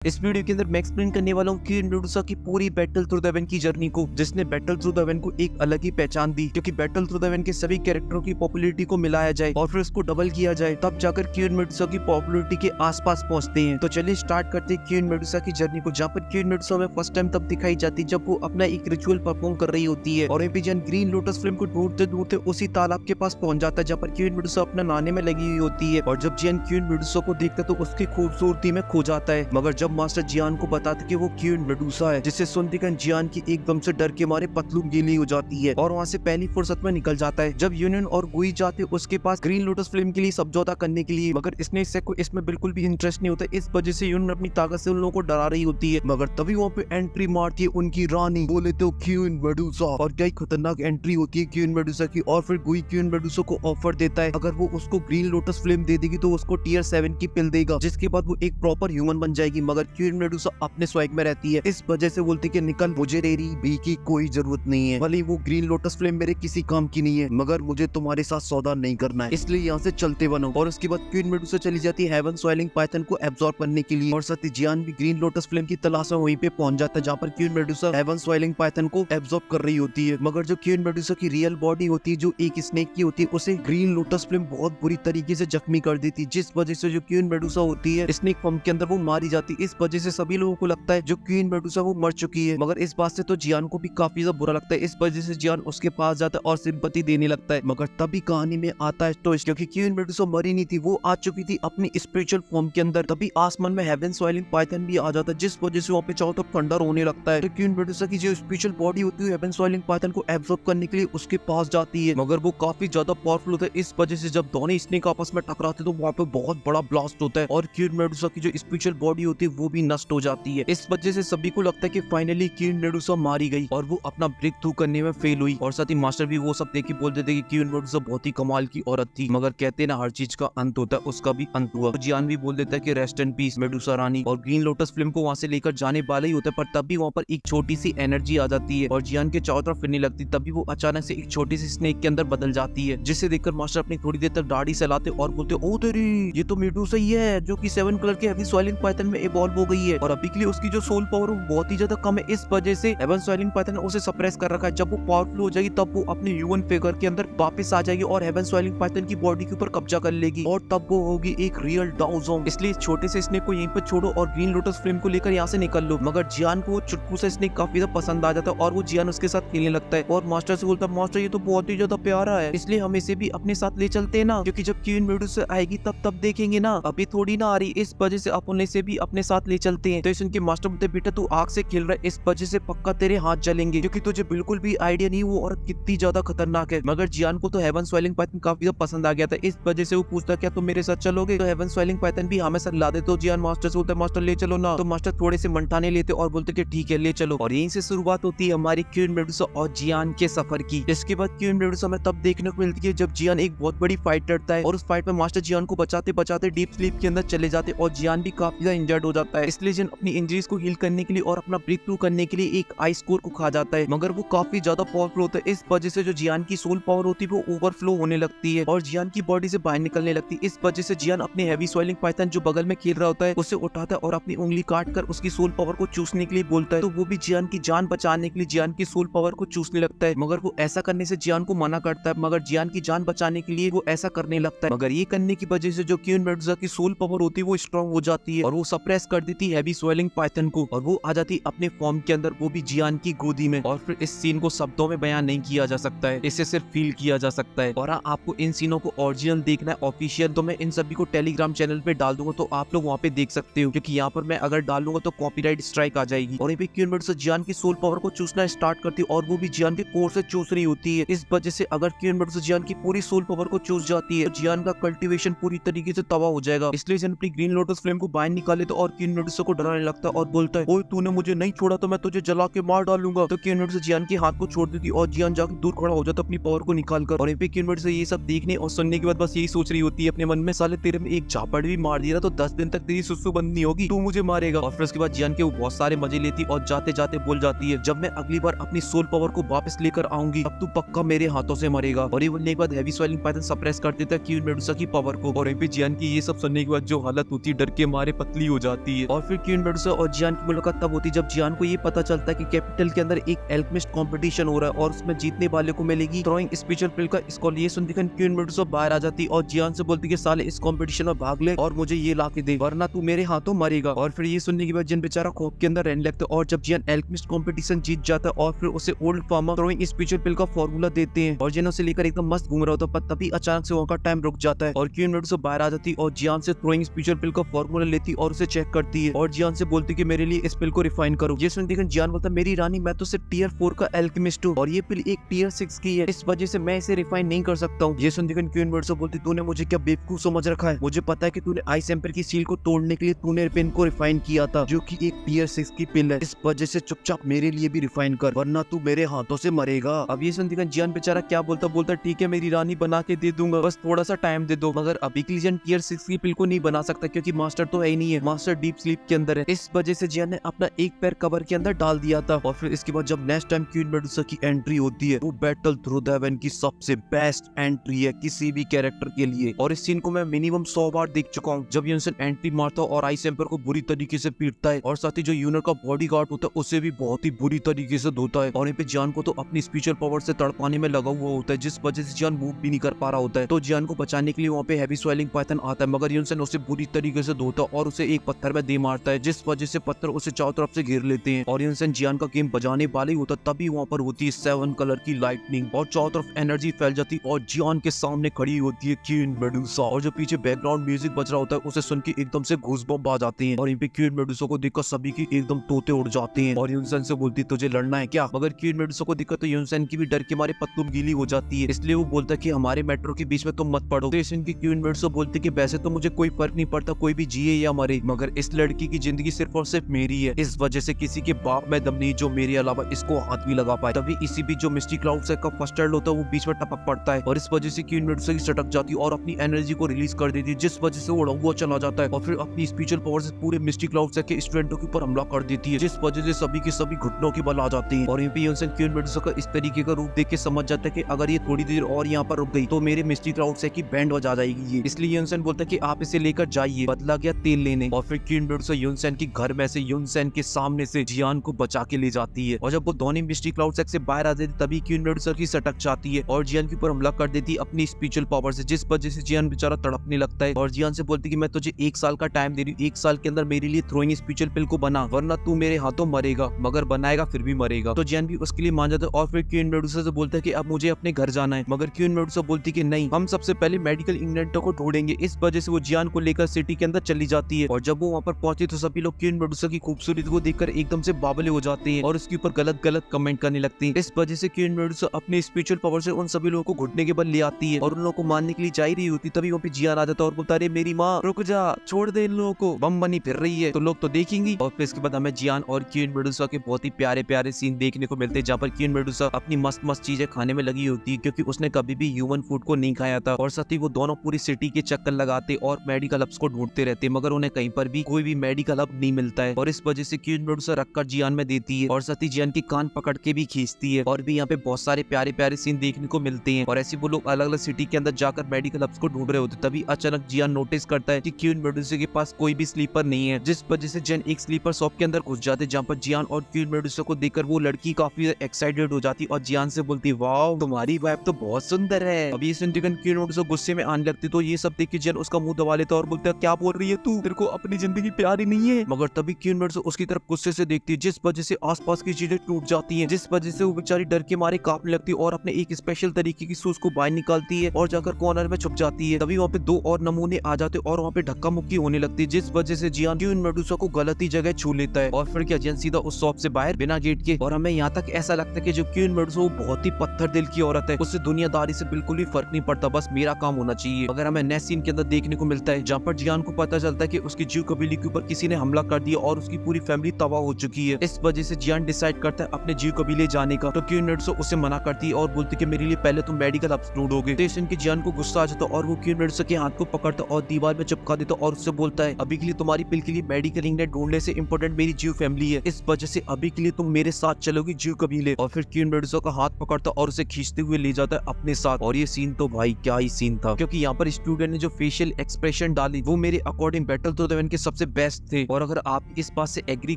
इस वीडियो के अंदर मैं एक्सप्लेन करने वाला हूँ किरीन मेडुसा की पूरी बैटल थ्रू द हेवन की जर्नी को, जिसने बैटल थ्रू द हेवन को एक अलग ही पहचान दी। क्योंकि बैटल थ्रू द हेवन के सभी कैरेक्टरों की पॉपुलैरिटी को मिलाया जाए और फिर उसको डबल किया जाए, तब जाकर किरीन मेडुसा की पॉपुलैरिटी के आसपास पहुंचते हैं। तो चलिए स्टार्ट करते हैं किरीन मेडुसा की जर्नी को, जहाँ पर किरीन मेडुसा में फर्स्ट टाइम तब दिखाई जाती है जब वो अपना एक रिचुअल परफॉर्म कर रही होती है और एपिजन ग्रीन लोटस फिल्म को ढूंढते ढूंढते उसी तालाब के पास पहुंच जाता है जहाँ पर किरीन मेडुसा अपना नहाने में लगी हुई होती है। और जब जियान किरीन मेडुसा को देखता है तो उसकी खूबसूरती में खो जाता है। मगर जब मास्टर जियान को बताते कि वो किरीन मेडुसा है, जिसे सुनते जियान की एकदम से डर के मारे पतलून गीली हो जाती है और वहाँ से पहली फुर्सत में निकल जाता है। जब यूनियन और गुई जाते उसके पास ग्रीन लोटस फिल्म के लिए समझौता करने के लिए, मगर स्नेक को इसमें बिल्कुल भी इंटरेस्ट नहीं होता। इस वजह से यूनियन अपनी ताकत से उन लोगों को डरा रही होती है। मगर तभी वहाँ पे एंट्री मारती है उनकी रानी, बोले तो किरीन मेडुसा। और क्या खतरनाक एंट्री होती है किरीन मेडुसा की। और फिर गुई किरीन मेडुसा को ऑफर देता है अगर वो उसको ग्रीन लोटस फिल्म दे देगी तो उसको टियर 7 की पिल देगा, जिसके बाद वो एक प्रॉपर ह्यूमन बन जाएगी। मगर किरीन मेडुसा अपने स्वैग में रहती है, इस वजह से बोलती कि निकल, मुझे तेरी भी की कोई जरूरत नहीं है। भले वो ग्रीन लोटस फिल्म मेरे किसी काम की नहीं है, मगर मुझे तुम्हारे साथ सौदा नहीं करना है, इसलिए यहाँ से चलते बनो। और उसके बाद किरीन मेडुसा चली जाती है हेवन सॉइलिंग पाइथन को एब्जॉर्ब करने के लिए। और साथ ही जियान भी ग्रीन लोटस फिल्म की तलाश में वहीं पे पहुंच जाता है जहाँ पर queen Medusa heaven coiling python को एब्जॉर्ब कर रही होती है। मगर जो किरीन मेडुसा की रियल बॉडी होती है, जो एक स्नेक की होती है, उसे ग्रीन लोटस फिल्म बहुत बुरी तरीके से जख्मी कर देती है, जिस वजह से जो किरीन मेडुसा होती है स्नेक फॉर्म के अंदर वो मारी जाती है। इस वजह से सभी लोगों को लगता है जो किरीन मेडुसा वो मर चुकी है। मगर इस बात से तो जियान को भी काफी ज्यादा बुरा लगता है। इस वजह से जियान उसके पास जाता है और सिंपैथी देने लगता है। मगर तभी कहानी में आता है ट्विस्ट, क्योंकि किरीन मेडुसा मरी नहीं थी, वो आ चुकी थी अपनी स्पिरिचुअल फॉर्म के अंदर। तभी आसमान में हेवन सॉइलिंग पाइथन भी आ जाता है, जिस वजह से वहाँ पे चारों तरफ थंडर होने लगता है। तो किरीन मेडुसा की जो स्पिरिचुअल बॉडी होती है हेवन सॉइलिंग पाइथन को एब्जॉर्ब करने के लिए उसके पास जाती है। मगर वो काफी ज्यादा पावरफुल होता है, इस वजह से जब दोनों स्नेक आपस में टकराते तो वहाँ पे बहुत बड़ा ब्लास्ट होता है और किरीन मेडुसा की जो स्पिरिचुअल बॉडी होती है वो भी नष्ट हो जाती है। इस वजह से सभी को लगता है कि फाइनली किरीन मेडुसा मारी गई और वो अपना ब्रेक थ्रू करने में फेल हुई। और साथ ही मास्टर भी वो सब देख के बोल देते कि किरीन मेडुसा बहुत ही कमाल की औरत थी। मगर कहते ना हर चीज का अंत होता है, उसका भी अंत हुआ। तो जियान भी बोल देता है कि रेस्ट इन पीस मेडुसा रानी, और ग्रीन लोटस फिल्म को वहाँ से लेकर जाने वाला ही होता है। पर तभी वहाँ पर एक छोटी सी एनर्जी आ जाती है और जियान के चारों तरफ फिरने लगती। तभी वो अचानक से एक छोटी सी स्नेक के अंदर बदल जाती है, जिसे देखकर मास्टर अपनी थोड़ी देर तक दाढ़ी सहलाते और बोलते ओ तेरी, ये तो मेडुसा ही है जो कि 7 कलर के हेवी सॉइलिंग पाइथन में इवॉल्व हो गई है। और अभी के लिए उसकी जो सोल पावर बहुत ही ज्यादा कम है, इस वजह से हेवन सॉइलिंग पाइथन ने उसे सप्रेस कर रखा है। जब वो पावरफुल हो जाएगी तब वो अपने ह्यूमन फिगर के अंदर वापस आ जाएगी और हेवन सॉइलिंग पाइथन की बॉडी के ऊपर कब्जा कर लेगी और तब वो होगी एक रियल डाउजोंग। इसलिए छोटे से स्नेक को यहीं पर छोड़ो और ग्रीन लोटस फिल्म को लेकर यहाँ से निकल लो। मगर जियान को वो चुटकू सा स्नेक काफी ज्यादा पसंद आ जाता है और वो जियान उसके साथ खेलने लगता है और मास्टर से बोलता है मास्टर ये तो बहुत ही ज्यादा प्यारा है, इसलिए हम इसे भी अपने साथ ले चलते हैं ना, क्योंकि जब किरीन मेडुसा आएगी तब देखेंगे ना, अभी थोड़ी ना आ रही, इस वजह से अपन इसे भी अपने साथ ले चलते हैं। तो इस उनके मास्टर बोलते बेटा तू आग से खेल रहा है, इस वजह से पक्का तेरे हाथ जलेंगे, क्योंकि तुझे बिल्कुल भी आइडिया नहीं वो औरत कितनी ज्यादा खतरनाक है। मगर जियान को तो हेवन सॉइलिंग पाइथन काफी ज्यादा पसंद आ गया था, इस वजह से वो पूछता क्या तुम मेरे साथ चलोगे। तो हेवन सॉइलिंग पाइथन भी हमें साथ ला दे। तो जियान मास्टर से बोलता है मास्टर ले चलो ना। तो मास्टर थोड़े से मंठाने लेते और बोलते कि ठीक है ले चलो। और यहीं से शुरुआत होती है हमारी किरीन मेडुसा और जियान के सफर की। इसके बाद किरीन मेडुसा में तब देखने को मिलती है जब जियान एक बहुत बड़ी फाइट लड़ता है और उस फाइट में मास्टर जियान को बचाते बचाते डीप स्लीप के अंदर चले जाते और जियान भी काफी ज्यादा इंजर्ड हो जाता है। इसलिए जियान अपनी इंजरीज को हील करने के लिए और अपना ब्रेक थ्रू करने के लिए एक आइस कोर को खा जाता है। मगर वो काफी ज्यादा पावरफुल होता है, इस वजह से जो जियान की सोल पावर होती है वो ओवरफ्लो होने लगती है और जियान की बॉडी से बाहर निकलने लगती है। इस वजह से जियान अपने हेवी सॉइलिंग पाइथन जो बगल में खेल रहा होता है उसे उठाता है और अपनी उंगली काट कर उसकी सोल पावर को चूसने के लिए बोलता है। तो वो भी जियान की जान बचाने के लिए जियान की सोल पावर को चूसने लगता है। मगर वो ऐसा करने से जियान को मना करता है, मगर जियान की जान बचाने के लिए वो ऐसा करने लगता है। मगर ये करने की वजह से जो किरीन मेडुसा की सोल पावर होती है वो स्ट्रॉन्ग हो जाती है और वो सप्रेस कर देती है हेवी सॉइलिंग पाइथन को और वो आ जाती है अपने फॉर्म के अंदर, वो भी जियान की गोदी में। और फिर इस सीन को शब्दों में बयान नहीं किया जा सकता है, इसे सिर्फ फील किया जा सकता है। और आपको इन सीनों को ओरिजिनल देखना है ऑफिशियल, तो मैं इन सभी को टेलीग्राम चैनल पे डाल दूंगा, तो आप लोग वहाँ पे देख सकते हो, क्योंकि यहाँ पर मैं अगर डालूंगा तो कॉपीराइट स्ट्राइक आ जाएगी। और यहाँ पे किरीन मेडुसा जियान की सोल पावर को चूसना स्टार्ट करती है और वो भी जियान के कोर से चूस रही होती है। इस वजह से अगर किरीन मेडुसा जियान की पूरी सोल पावर को चूस जाती है तो जियान का कल्टीवेशन पूरी तरीके से तबाह हो जाएगा। इसलिए जियान अपनी ग्रीन लोटस फ्लेम को बाहर निकाले तो और किरीन मेडुसा को डराने लगता है और बोलता है ओए तूने मुझे नहीं छोड़ा तो मैं तुझे जला के मार डालूंगा। तो किरीन मेडुसा जियान के हाथ को छोड़ देती और जियान जाकर दूर खड़ा हो जाता अपनी पावर को निकाल कर। और यहाँ पे किरीन मेडुसा ये सब देखने और सुनने के बाद बस यही सोच रही होती है अपने मन में, साले तेरे में एक झापड़ भी मार दिया तो 10 दिन तक तेरी सुसु बंद नहीं होगी, तू मुझे मारेगा। और फिर उसके बाद जियान के वो बहुत सारे मजे लेती और जाते जाते बोल जाती है जब मैं अगली बार अपनी सोल पावर को वापस लेकर आऊंगी अब तू पक्का मेरे हाथों से मरेगा। और ये बोलने के बाद हेवी सॉइलिंग पाइथन सप्रेस कर देता है किरीन मेडुसा की पावर को। और यहाँ पे जियान की ये सब सुनने के बाद जो हालत होती है डर के मारे पतली हो जाती देती है। और फिर क्वीन मेडुसा और जियान की मुलाकात तब होती है जब जियान को ये पता चलता है कि कैपिटल के अंदर एक एल्केमिस्ट कंपटीशन हो रहा है और उसमें जीतने वाले को मिलेगी थ्रोइंग स्पेशल पिल का स्कॉल। ये सुनते ही क्वीन मेडुसा बाहर आ जाती और जियान से बोलती कि साले इस कंपटीशन में भाग ले और मुझे ये ला के दे, वरना तू मेरे हाथों मरेगा। और फिर ये सुनने के बाद जिन बेचारा खौफ के अंदर रहने लगता है और जब जियान एल्केमिस्ट कंपटीशन जीत जाता है और फिर उसे ओल्ड फार्मर थ्रोइंग स्पेशल पिल का फॉर्मूला देते हैं और जियान उसे लेकर एकदम मस्त घूम रहा होता है, पर तभी अचानक से वहाँ का टाइम रुक जाता है और क्वीन मेडुसा बाहर आ जाती और जियान से थ्रोइंग स्पेशल पिल का फॉर्मूला लेती और उसे चेक करती है और जियान से बोलती कि मेरे लिए इस पिल को रिफाइन करो। ये सुनते जियान बोलता मेरी रानी मैं तो सिर्फ टियर 4 का एल्केमिस्ट हूँ और ये पिल एक टियर 6 की है, इस वजह से मैं इसे रिफाइन नहीं कर सकता हूँ। ये सुनते क्वीन मेडुसा बोलती तूने मुझे क्या बेवकूफ समझ रखा है, मुझे पता है कि तूने आइस एम्पायर की सील को तोड़ने के लिए तूने पिन को रिफाइन किया था जो कि एक टियर 6 की पिल है, इस वजह से चुपचाप मेरे लिए भी रिफाइन कर वरना तू मेरे हाथों से मरेगा। अब ये सुनते जियान बेचारा क्या बोलता ठीक है मेरी रानी बना के दे दूंगा, बस थोड़ा सा टाइम दे दो। मगर अभी के लिए जियान टियर 6 की पिल को नहीं बना सकता क्योंकि मास्टर तो है ही नहीं है, मास्टर डीप स्लीप के अंदर है, इस वजह से जियान ने अपना एक पैर कवर के अंदर डाल दिया था। और फिर इसके बाद जब नेक्स्ट टाइम क्वीन मेडुसा की एंट्री होती है वो बैटल थ्रू द हेवन की सबसे बेस्ट एंट्री है किसी भी कैरेक्टर के लिए और इस सीन को मैं मिनिमम 100 बार देख चुका हूँ। जब यूनसन एंट्री मारता है और आइस एम्पायर को बुरी तरीके से पीटता है और साथ ही जो यूनर का बॉडीगार्ड होता है उसे भी बहुत ही बुरी तरीके से धोता है और यहाँ पे जियान को तो अपनी स्पेशल पावर से तड़पाने में लगा हुआ होता है जिस वजह से जियान मूव भी नहीं कर पा रहा होता है। तो जियान को बचाने के लिए वहाँ पे हैवी स्वेलिंग पाइथन आता है मगर यूनसन उसे बुरी तरीके से धोता और उसे एक पत्थर में दे मारता है जिस वजह से पत्थर उसे चारों तरफ से घेर लेते हैं और यूनसन जियान का गेम बजाने वाले होता तभी वहाँ पर होती है 7 कलर की लाइटनिंग और चारों तरफ एनर्जी फैल जाती और जियान के सामने खड़ी होती है क्वीन मेडुसा और जो पीछे बैकग्राउंड म्यूजिक बज रहा होता है उसे सुन के एकदम से गूज़बम्प आ जाते हैं और यहाँ पे क्वीन मेडुसा को देखकर सभी की एकदम तोते उड़ जाते हैं और यूनसन से बोलती तुझे लड़ना है क्या। मगर क्वीन मेडुसा को देखकर तो यूनसन की भी डर के मारे पत्तुम गीली हो जाती है इसलिए वो बोलता है कि हमारे मेट्रो के बीच में तुम मत पड़ो। तो की क्वीन मेडुसा बोलती कि वैसे तो मुझे कोई फर्क नहीं पड़ता कोई भी जिए या मरे मगर इस लड़की की जिंदगी सिर्फ और सिर्फ मेरी है, इस वजह से किसी के बाप में दम नहीं जो मेरे अलावा इसको हाथ भी लगा पाए। तभी इसी बीच जो मिस्टी क्लाउड से का फर्स्ट टर्न होता है वो बीच में टपक पड़ता है और इस वजह से क्वीन मेडुसा की सटक जाती है और अपनी एनर्जी को रिलीज कर देती है जिस वजह से वो उड़ा हुआ चला जाता है और फिर अपनी स्पेशल पावर से पूरे मिस्टी क्लाउड से के स्टूडेंटों के ऊपर हमला कर देती है जिस वजह से सभी के सभी घुटनों के बल आ जाते हैं और यहाँ पे यूनसन क्वीन मेडुसा का इस तरीके का रूप देख के समझ जाता है कि अगर ये थोड़ी देर और यहाँ पर रुक गई तो मेरे मिस्टी क्लाउड से की बैंड बजा जाएगी ये, इसलिए यूनसन बोलता है कि आप इसे लेकर जाइए। बदला गया तेल लेने और फिर क्वीन मेडुसा यूनसन की घर में से यूनसन के सामने से जियान को बचा के ले जाती है और जब वो दोनों मिस्टी क्लाउड से बाहर आ जाती तभी क्वीन मेडुसा की सटक जाती है और जियान के ऊपर हमला कर देती है अपनी स्पेशल पावर से जिस वजह से जियान बेचारा तड़पने लगता है और जियान से बोलती है कि मैं तुझे 1 साल का टाइम दे रही हूँ, 1 साल के अंदर मेरे लिए थ्रोइंग स्पेशल पिल को बना वरना तू मेरे हाथों मरेगा। मगर बनाएगा फिर भी मरेगा। तो जियान भी उसके लिए मान जाता है और फिर क्वीन मेडुसा से बोलता है कि अब मुझे अपने घर जाना है मगर क्वीन मेडुसा बोलती कि नहीं हम सबसे पहले मेडिकल इंग्लैंडर को ढूंढेंगे। इस वजह से वो जियान को लेकर सिटी के अंदर चली जाती है और जब वो वहाँ पर पहुंची तो सभी लोग क्वीन मेडुसा की खूबसूरती को देखकर एकदम से बावले हो जाते हैं और उसके ऊपर गलत गलत कमेंट करने लगते हैं। इस वजह से क्वीन मेडुसा अपनी स्पिरिचुअल पावर से उन सभी लोगों को घुटने के बल ले आती है और उन लोगों को मारने के लिए जा ही रही होती तभी वहाँ पे जियान आ जाता है और बोलता है मेरी माँ रुक जा छोड़ दे इन लोगों को, बम बनी फिर रही है तो लोग तो देखेंगी। और फिर इसके बाद हमें जियान और क्वीन मेडुसा के बहुत ही प्यारे प्यारे सीन देखने को मिलते हैं जहाँ पर क्वीन मेडुसा अपनी मस्त मस्त चीजें खाने में लगी होती है क्योंकि उसने कभी भी ह्यूमन फूड को नहीं खाया था और साथ ही वो दोनों पूरी सिटी के चक्कर लगाते और मेडिकल हब्स को ढूंढते रहते मगर उन्हें कहीं पर भी कोई भी मेडिकल हब नहीं मिलता है और इस वजह से क्वीन मेडुसा रखकर जियान में देती है और साथ ही जियान के कान पकड़ के भी खींचती है और भी यहाँ पे बहुत सारे प्यारे प्यारे सीन देखने को मिलते हैं और ऐसे वो लोग अलग अलग सिटी के अंदर जाकर मेडिकल हब्स को ढूंढ रहे होते तभी अचानक जियान नोटिस करता है कि क्वीन मेडुसा के पास कोई भी स्लीपर नहीं है जिस वजह से जियान एक स्लीपर शॉप के अंदर घुस जाते जहाँ पर जियान और क्वीन मेडुसा को देखकर वो लड़की काफी एक्साइटेड हो जाती और जियान से बोलती वाओ तुम्हारी वाइफ तो बहुत सुंदर है। अभी सुनते क्वीन मेडुसा गुस्से में आने लगती तो ये सब देख के जियान उसका मुंह दबा लेता और बोलता क्या बोल रही है तू, तेरे को अपनी जिंदगी प्यारी नहीं है। मगर तभी क्वीन मेडुसा उसकी तरफ गुस्से से देखती है जिस वजह से आसपास की चीजें टूट जाती हैं जिस वजह से वो बेचारी डर के मारे कांपने लगती है और अपने एक स्पेशल तरीके की सूज को बाहर निकालती है और जाकर कॉर्नर में छुप जाती है। तभी वहाँ पे 2 और नमूने आ जाते और वहाँ पे धक्का मुक्की होने लगती है जिस वजह से जियान क्वीन मेडुसा को गलत ही जगह छू लेता है और फिर क्या जियान सीधा उस शॉप से बाहर बिना गेट के। और हमें यहाँ तक ऐसा लगता है कि जो क्वीन मेडुसा वो बहुत ही पत्थर दिल की औरत है, उससे दुनियादारी से बिल्कुल भी फर्क नहीं पड़ता, बस मेरा काम होना चाहिए। अगर हमें नेक्स्ट सीन के अंदर देखने को मिलता है जहाँ पर जियान को पता चलता है कि उसकी जीव कबीले के ऊपर किसी ने हमला कर दिया और उसकी पूरी फैमिली तबाह हो चुकी है। इस वजह से जियान डिसाइड करता है अपने जीव कबीले जाने का तो क्वीन मेडुसा उसे मना करती है और बोलती कि मेरे लिए पहले तुम मेडिकल हब्स ढूंढोगे। तो इसके जियान को गुस्सा आ जाता और वो क्वीन मेडुसा के हाथ को पकड़ता और दीवार में चिपका देता और उससे बोलता है अभी के लिए तुम्हारी पिल के लिए मेडिकल इंग्लैंड ढूंढने से इंपोर्टेंट मेरी जीव फैमिली है, इस वजह से अभी के लिए तुम मेरे साथ चलोगी जीव कबीले। और फिर क्वीन मेडुसा का हाथ पकड़ता और उसे खींचते हुए ले जाता है अपने साथ। और ये सीन तो भाई क्या ही सीन था क्योंकि यहाँ पर स्टूडेंट ने जो फेशियल एक्सप्रेशन डाली वो मेरे according battle through the haven के सबसे सबसे बेस्ट थे। और अगर आप इस बात से एग्री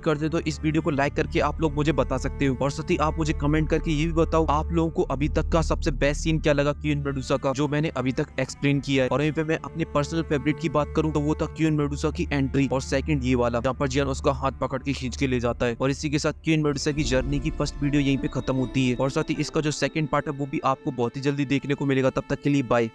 करते तो इस वीडियो को लाइक करके आप लोग मुझे बता सकते हो। और साथ ही आप मुझे कमेंट करके ये भी बताओ आप लोगों को अभी तक का सबसे बेस्ट सीन क्या लगा क्वीन मेडुसा का, जो मैंने अभी तक एक्सप्लेन किया है। और यहीं पे मैं अपने पर्सनल फेवरेट की बात करूं तो वो था क्वीन मेडुसा की एंट्री, और सेकंड ये वाला जहाँ पर जियान उसका हाथ पकड़ के खींच के ले जाता है। और इसी के साथ क्वीन मेडुसा की जर्नी की फर्स्ट वीडियो यहीं पे खत्म होती है। और साथ ही इसका जो सेकंड पार्ट है वो भी आपको बहुत ही जल्दी देखने को मिलेगा। तब तक के लिए बाय।